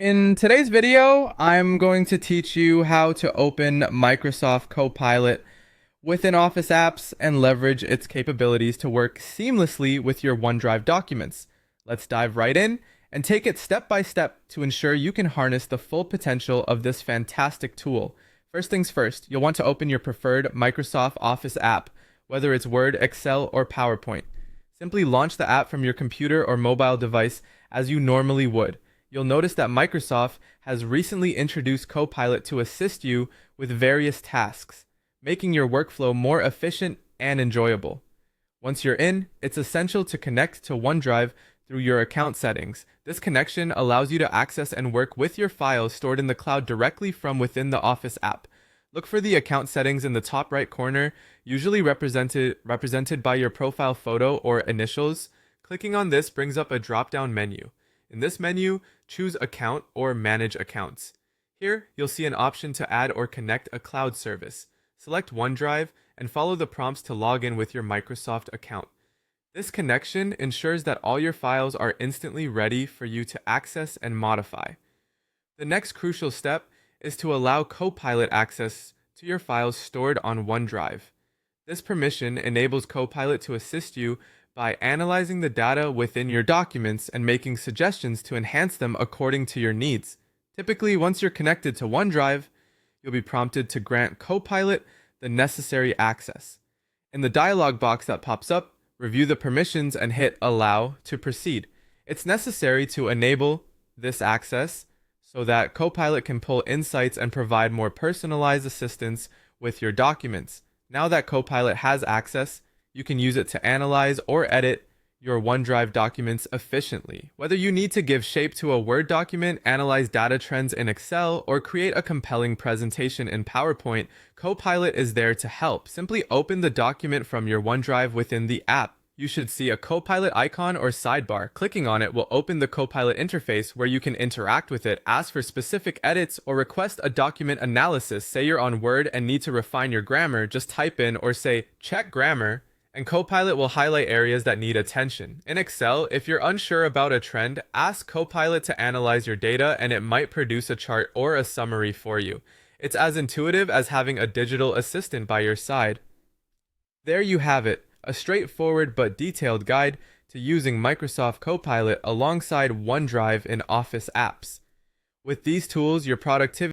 In today's video, I'm going to teach you how to open Microsoft Copilot within Office apps and leverage its capabilities to work seamlessly with your OneDrive documents. Let's dive right in and take it step by step to ensure you can harness the full potential of this fantastic tool. First things first, you'll want to open your preferred Microsoft Office app, whether it's Word, Excel, or PowerPoint. Simply launch the app from your computer or mobile device as you normally would. You'll notice that Microsoft has recently introduced Copilot to assist you with various tasks, making your workflow more efficient and enjoyable. Once you're in, it's essential to connect to OneDrive through your account settings. This connection allows you to access and work with your files stored in the cloud directly from within the Office app. Look for the account settings in the top right corner, usually represented by your profile photo or initials. Clicking on this brings up a drop-down menu. In this menu, choose Account or Manage Accounts. Here, you'll see an option to add or connect a cloud service. Select OneDrive and follow the prompts to log in with your Microsoft account. This connection ensures that all your files are instantly ready for you to access and modify. The next crucial step is to allow Copilot access to your files stored on OneDrive. This permission enables Copilot to assist you by analyzing the data within your documents and making suggestions to enhance them according to your needs. Typically, once you're connected to OneDrive, you'll be prompted to grant Copilot the necessary access. In the dialog box that pops up, review the permissions and hit Allow to proceed. It's necessary to enable this access so that Copilot can pull insights and provide more personalized assistance with your documents. Now that Copilot has access, you can use it to analyze or edit your OneDrive documents efficiently. Whether you need to give shape to a Word document, analyze data trends in Excel, or create a compelling presentation in PowerPoint, Copilot is there to help. Simply open the document from your OneDrive within the app. You should see a Copilot icon or sidebar. Clicking on it will open the Copilot interface where you can interact with it, ask for specific edits, or request a document analysis. Say you're on Word and need to refine your grammar, just type in or say, "Check grammar," and Copilot will highlight areas that need attention. In Excel, if you're unsure about a trend, ask Copilot to analyze your data and it might produce a chart or a summary for you. It's as intuitive as having a digital assistant by your side. There you have it, a straightforward but detailed guide to using Microsoft Copilot alongside OneDrive in Office apps. With these tools, your productivity